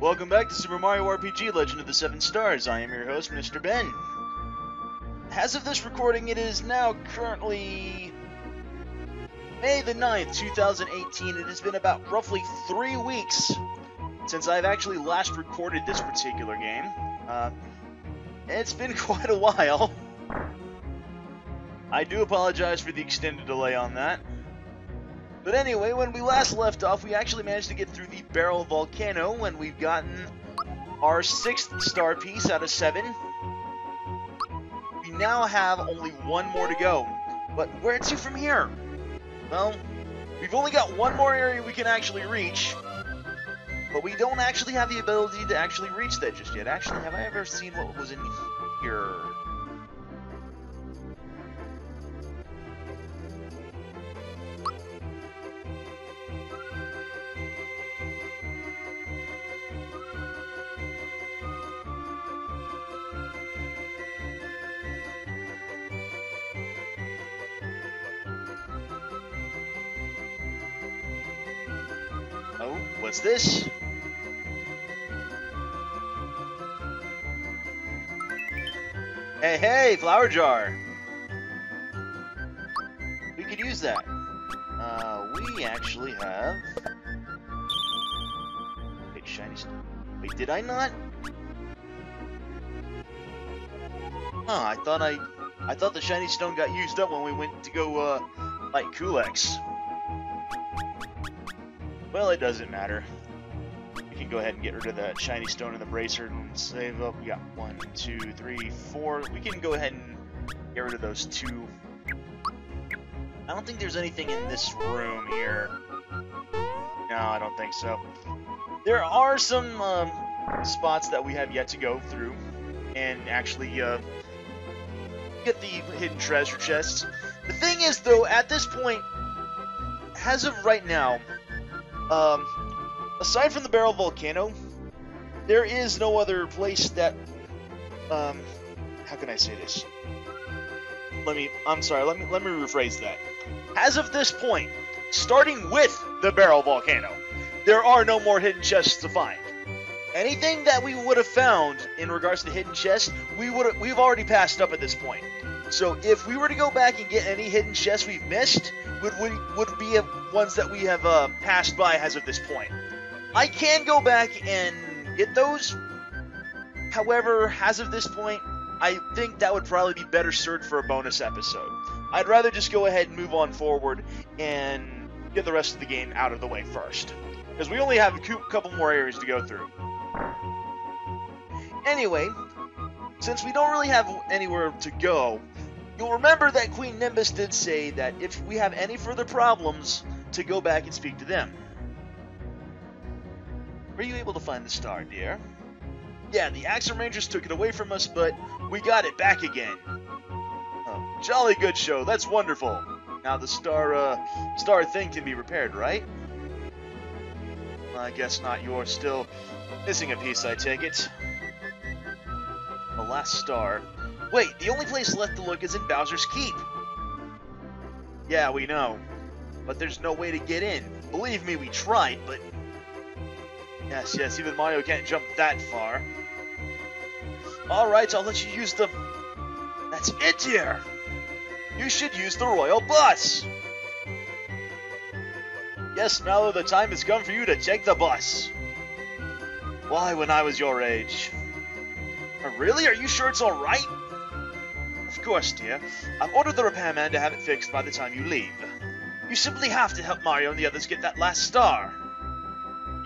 Welcome back to Super Mario RPG Legend of the Seven Stars. I am your host, Mr. Ben. As of this recording, it is now currently May the 9th, 2018. It has been about roughly 3 weeks since I've actually last recorded this particular game. It's been quite a while. I do apologize for the extended delay on that. But anyway, when we last left off, we actually managed to get through the Barrel Volcano, and we've gotten our 6th star piece out of 7. We now have only 1 more to go. But where to from here? Well, we've only got 1 more area we can actually reach, but we don't actually have the ability to actually reach that just yet. Actually, have I ever seen what was in here? Oh, what's this? Hey, hey, flower jar! We could use that. We actually have... Wait, shiny stone. Wait, did I not? Huh, I thought the shiny stone got used up when we went to go, fight Kulex. Well, it doesn't matter. We can go ahead and get rid of that shiny stone in the bracer and save up. We got 1, 2, 3, 4. We can go ahead and get rid of those 2. I don't think there's anything in this room here. No, I don't think so. There are some spots that we have yet to go through and actually get the hidden treasure chests. The thing is, though, at this point, as of right now, aside from the Barrel Volcano, there is no other place that, how can I say this? Let me rephrase that. As of this point, starting with the Barrel Volcano, there are no more hidden chests to find. Anything that we would have found in regards to hidden chests, we've already passed up at this point. So if we were to go back and get any hidden chests we've missed, would be ones that we have passed by as of this point. I can go back and get those. However, as of this point, I think that would probably be better served for a bonus episode. I'd rather just go ahead and move on forward and get the rest of the game out of the way first, because we only have a couple more areas to go through. Anyway, since we don't really have anywhere to go, you'll remember that Queen Nimbus did say that if we have any further problems, to go back and speak to them. Were you able to find the star, dear? Yeah, the Axum Rangers took it away from us, but we got it back again. Oh, jolly good show, that's wonderful. Now the star thing can be repaired, right? Well, I guess not. You're still missing a piece, I take it. The last star. Wait, the only place left to look is in Bowser's Keep. Yeah, we know. But there's no way to get in. Believe me, we tried, but... Yes, even Mario can't jump that far. Alright, I'll let you use the... That's it, dear! You should use the Royal Bus! Yes, now the time has come for you to take the bus. Why, when I was your age? Really? Are you sure it's alright? Of course, dear. I've ordered the repairman to have it fixed by the time you leave. You simply have to help Mario and the others get that last star.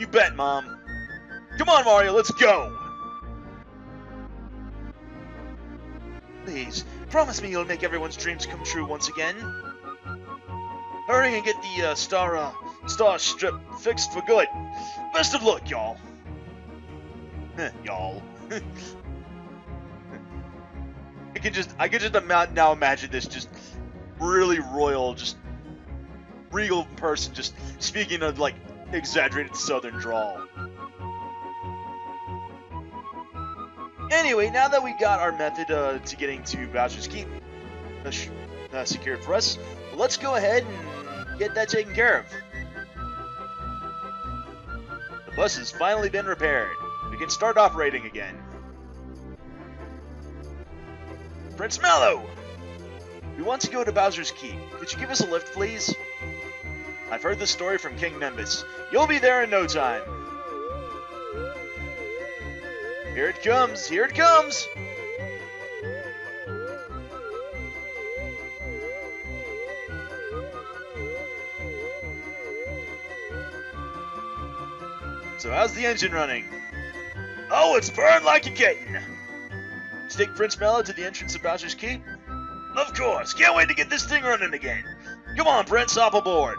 You bet, Mom. Come on, Mario, let's go! Please, promise me you'll make everyone's dreams come true once again. Hurry and get the star strip fixed for good. Best of luck, y'all. Y'all. I can just now imagine this just really royal, just regal person just speaking of like exaggerated southern drawl. Anyway, now that we got our method to getting to Bowser's Keep secured for us, let's go ahead and get that taken care of. The bus has finally been repaired. We can start operating again. Prince Mallow! We want to go to Bowser's Keep. Could you give us a lift, please? I've heard the story from King Nimbus. You'll be there in no time. Here it comes! Here it comes! So how's the engine running? Oh, it's burned like a kitten! Take Prince Mallow to the entrance of Bowser's Keep? Of course! Can't wait to get this thing running again! Come on, Prince, hop aboard!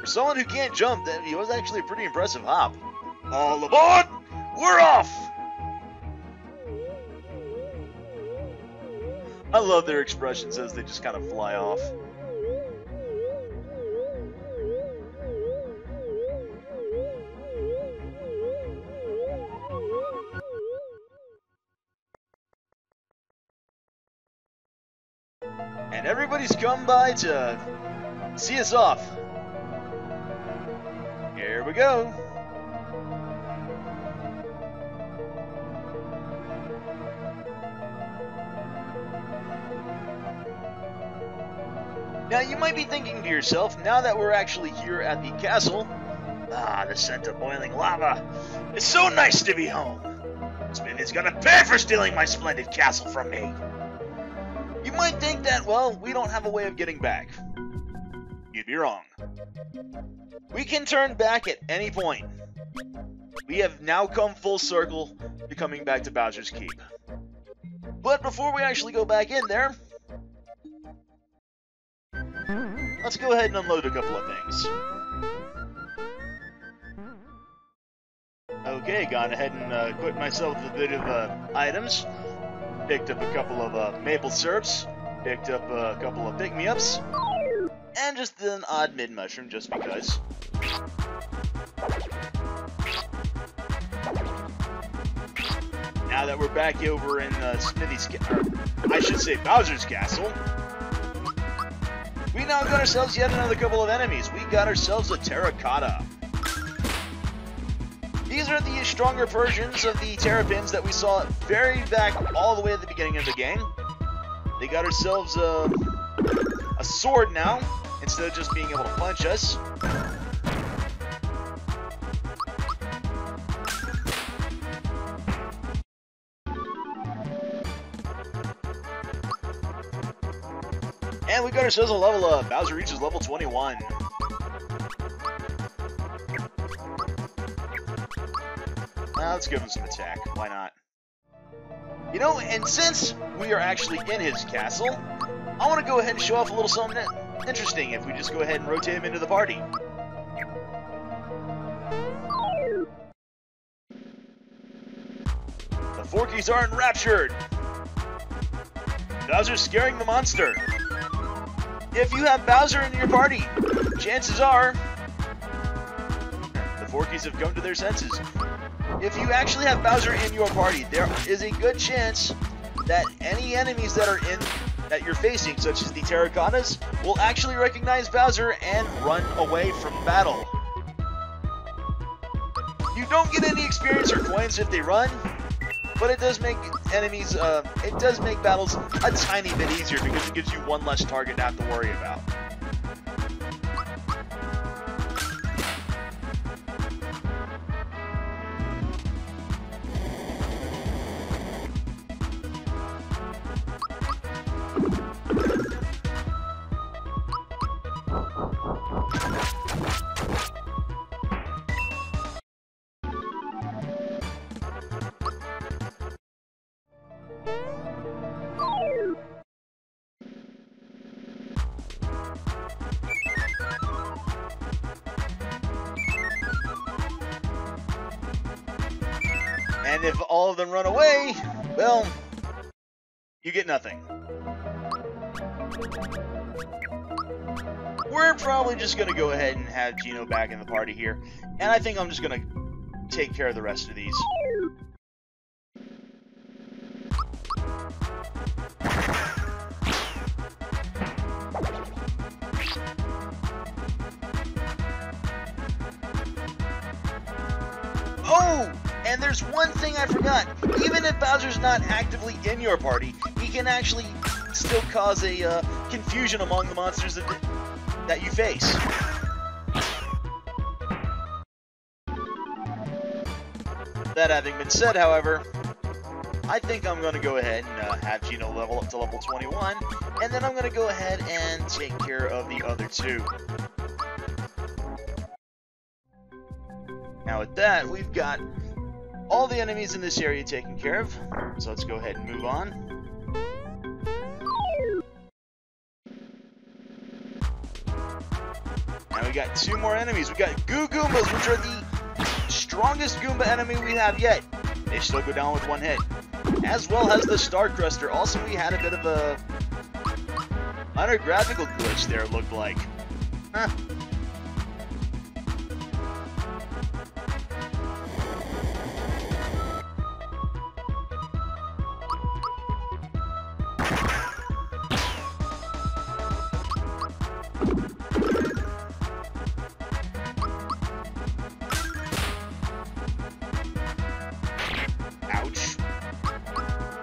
For someone who can't jump, that was actually a pretty impressive hop. All aboard! We're off! I love their expressions as they just kind of fly off. And everybody's come by to see us off. Here we go. Now you might be thinking to yourself, now that we're actually here at the castle, the scent of boiling lava. It's so nice to be home. Smithy's gonna pay for stealing my splendid castle from me. You might think that, well, we don't have a way of getting back. You'd be wrong. We can turn back at any point. We have now come full circle to coming back to Bowser's Keep. But before we actually go back in there, let's go ahead and unload a couple of things. Okay, gone ahead and equipped myself with a bit of items. Picked up a couple of maple syrups. Picked up a couple of pick-me-ups. And just an odd mid-mushroom, just because. Now that we're back over in Smithy's, I should say Bowser's Castle, we now got ourselves yet another couple of enemies. We got ourselves a Terracotta. These are the stronger versions of the Terrapins that we saw very back all the way at the beginning of the game. They got ourselves a sword now, instead of just being able to punch us. And we got ourselves a level up. Bowser reaches level 21. Let's give him some attack. Why not? You know, and since we are actually in his castle, I want to go ahead and show off a little something interesting if we just go ahead and rotate him into the party. The Forkies are enraptured. Bowser's scaring the monster. If you have Bowser in your party, chances are the Forkies have come to their senses. If you actually have Bowser in your party, there is a good chance that any enemies that you're facing, such as the Terracottas, will actually recognize Bowser and run away from battle. You don't get any experience or coins if they run, but it does make enemies, it does make battles a tiny bit easier because it gives you one less target to have to worry about. And if all of them run away, well, you get nothing. We're probably just going to go ahead and have Geno back in the party here. And I think I'm just going to take care of the rest of these. Oh, and there's one thing I forgot. Even if Bowser's not actively in your party, he can actually still cause a confusion among the monsters that you face. That having been said, however, I think I'm going to go ahead and have Geno level up to level 21, and then I'm going to go ahead and take care of the other two. Now with that, we've got all the enemies in this area taken care of, so let's go ahead and move on. Now we got two more enemies. We got Goo Goombas, which are the strongest Goomba enemy we have yet. They still go down with one hit. As well as the Star Cruster. Also, we had a bit of a minor graphical glitch there, it looked like. Huh.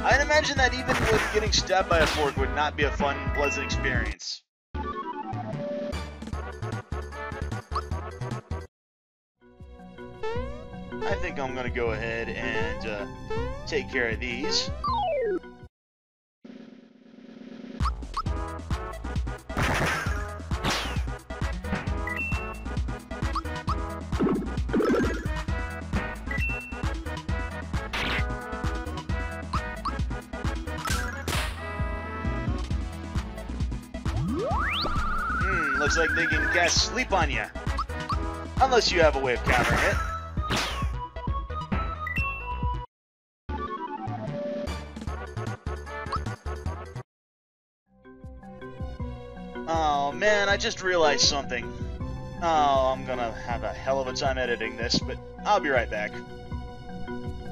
I'd imagine that even with getting stabbed by a fork would not be a fun, pleasant experience. I think I'm going to go ahead and take care of these. Looks like they can cast Sleep on you. Unless you have a way of countering it. Oh man, I just realized something. Oh, I'm gonna have a hell of a time editing this, but I'll be right back.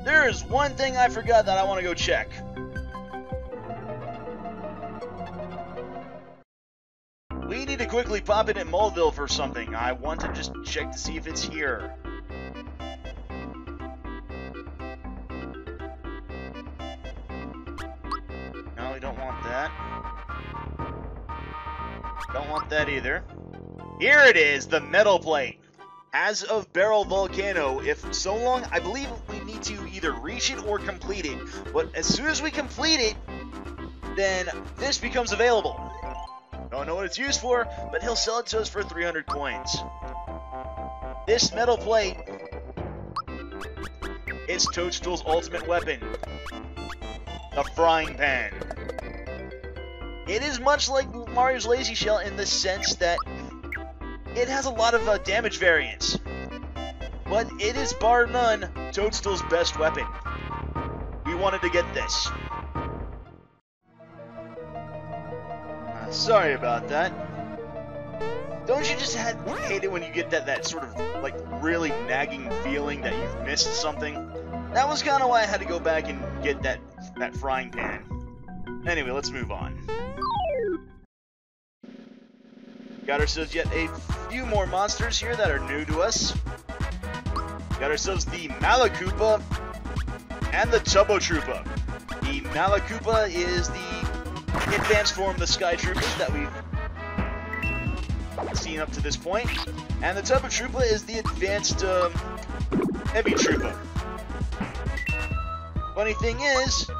There is one thing I forgot that I want to go check. We need to quickly pop in at Moleville for something. I want to just check to see if it's here. No, we don't want that. Don't want that either. Here it is, the metal plate. As of Barrel Volcano, if so long, I believe we need to either reach it or complete it. But as soon as we complete it, then this becomes available. Don't know what it's used for, but he'll sell it to us for 300 coins. This metal plate is Toadstool's ultimate weapon, the frying pan. It is much like Mario's Lazy Shell in the sense that it has a lot of damage variance, but it is bar none Toadstool's best weapon. We wanted to get this. Sorry about that. Don't you just hate it when you get that sort of, like, really nagging feeling that you've missed something? That was kind of why I had to go back and get that frying pan. Anyway, let's move on. Got ourselves yet a few more monsters here that are new to us. Got ourselves the Malakoopa and the Tubbo Troopa. The Malakoopa is the advanced form of the Sky Troopers that we've seen up to this point, and the Tubbo Troopa is the advanced Heavy Troopa. Funny thing is,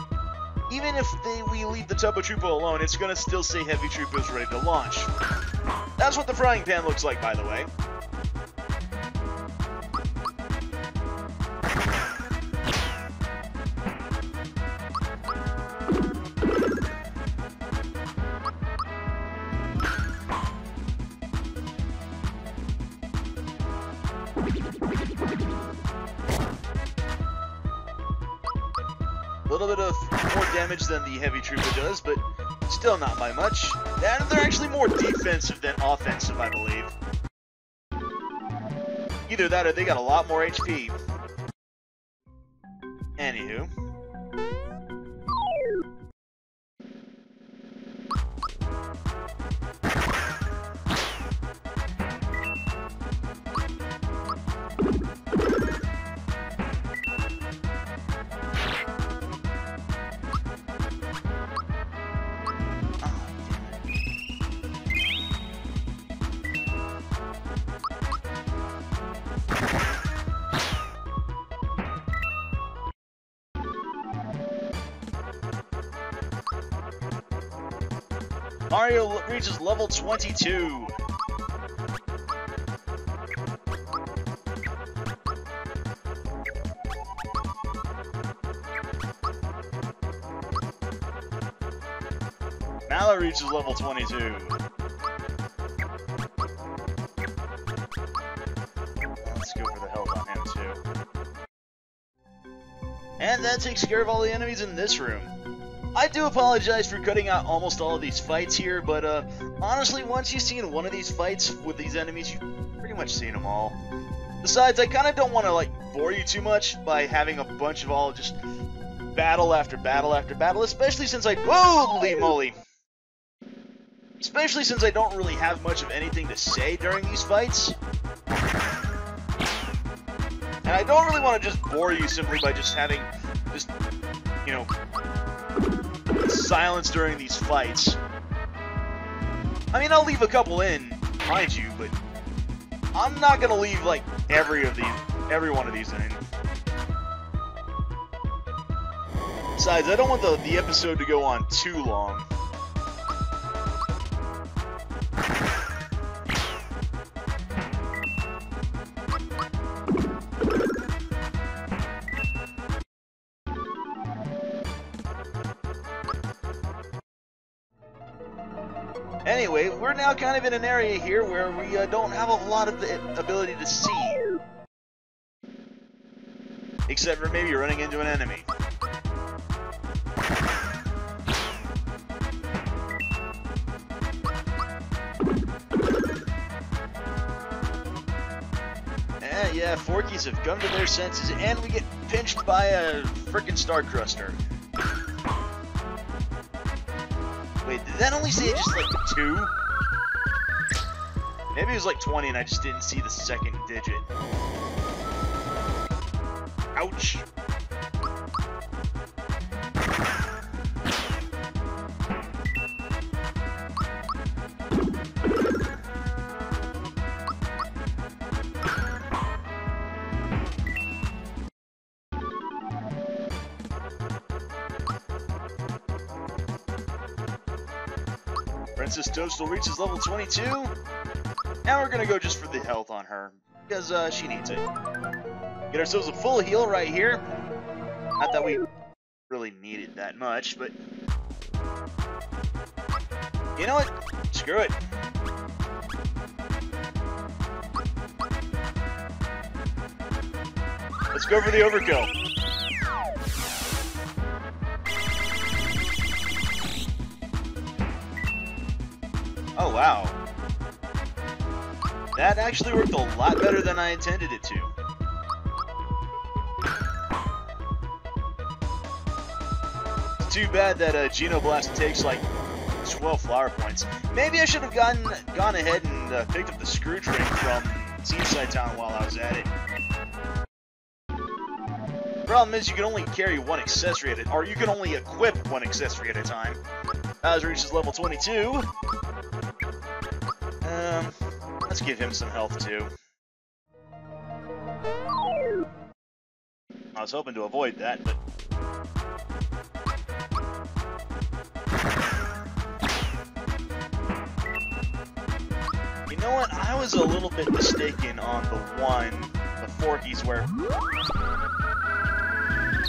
even if we leave the Tubbo Troopa alone, it's going to still say Heavy Troopa is ready to launch. That's what the frying pan looks like, by the way. A little bit of more damage than the Heavy Troopa does, but still not by much. And they're actually more defensive than offensive, I believe. Either that or they got a lot more HP. Anywho. Mario reaches level 22. Mallow reaches level 22. Let's go for the health on him too. And that takes care of all the enemies in this room. I do apologize for cutting out almost all of these fights here, but honestly, once you've seen one of these fights with these enemies, you've pretty much seen them all. Besides, I kind of don't want to like bore you too much by having a bunch of all just battle after battle after battle, especially since holy moly! Especially since I don't really have much of anything to say during these fights. And I don't really want to just bore you simply by just having, you know, silence during these fights. I mean, I'll leave a couple in, mind you, but I'm not gonna leave like every one of these in. Besides, I don't want the episode to go on too long. Anyway, we're now kind of in an area here where we don't have a lot of the ability to see. Except for maybe running into an enemy. Yeah, Forkies have come to their senses, and we get pinched by a frickin' Star Cruster. Wait, did that only say just like 2? Maybe it was like 20 and I just didn't see the second digit. Ouch. Princess Toadstool reaches level 22. Now we're gonna go just for the health on her, because she needs it. Get ourselves a full heal right here. Not that we really need it that much, but you know what? Screw it. Let's go for the overkill. Oh, wow. That actually worked a lot better than I intended it to. It's too bad that Genoblast takes like 12 flower points. Maybe I should have gone ahead and picked up the Screw Train from Seaside Town while I was at it. Problem is, you can only carry one accessory at it, or you can only equip one accessory at a time. Bowser reaches level 22. Let's give him some health too. I was hoping to avoid that, but you know what? I was a little bit mistaken on the Forkies where,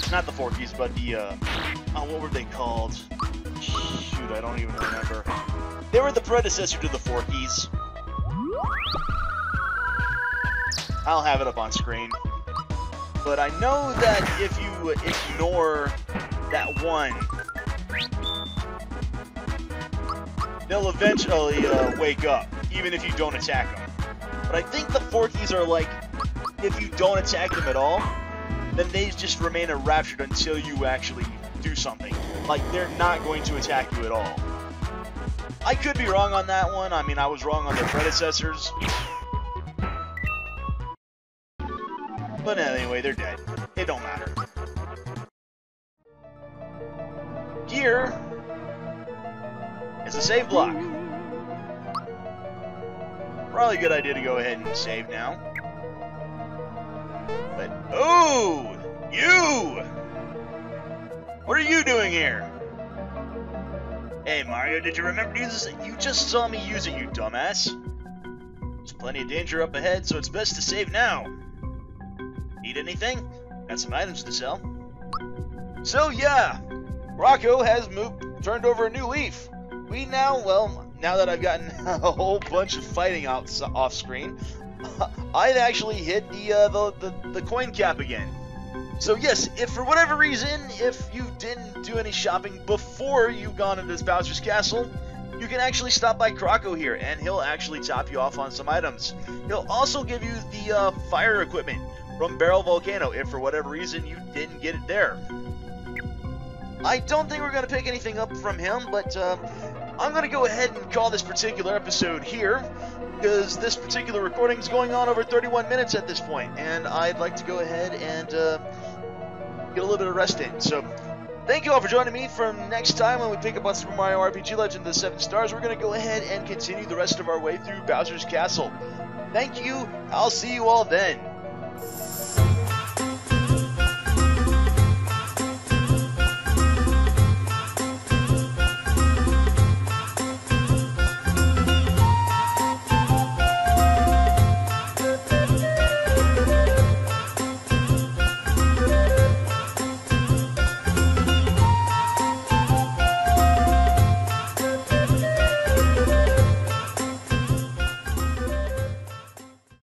not the Forkies, but the what were they called? Shoot, I don't even remember. They were the predecessor to the Forkies. I'll have it up on screen. But I know that if you ignore that one, they'll eventually wake up, even if you don't attack them. But I think the Forkies are like, if you don't attack them at all, then they just remain enraptured until you actually do something. Like, they're not going to attack you at all. I could be wrong on that one. I mean, I was wrong on their predecessors. But anyway, they're dead. It don't matter. Here is a save block. Probably a good idea to go ahead and save now. But, oh! You! What are you doing here? Hey Mario, did you remember to use this? You just saw me use it, you dumbass. There's plenty of danger up ahead, so it's best to save now. Need anything? Got some items to sell. So yeah, Rocco has turned over a new leaf. We now, well, now that I've gotten a whole bunch of fighting off screen, I've actually hit the coin cap again. So yes, if for whatever reason, if you didn't do any shopping before you've gone into this Bowser's Castle, you can actually stop by Croco here, and he'll actually top you off on some items. He'll also give you the fire equipment from Barrel Volcano, if for whatever reason you didn't get it there. I don't think we're going to pick anything up from him, but I'm going to go ahead and call this particular episode here, because this particular recording is going on over 31 minutes at this point, and I'd like to go ahead and get a little bit of rest in. So, thank you all for joining me. For next time when we pick up on Super Mario RPG Legend of the 7 Stars, we're going to go ahead and continue the rest of our way through Bowser's Castle. Thank you. I'll see you all then.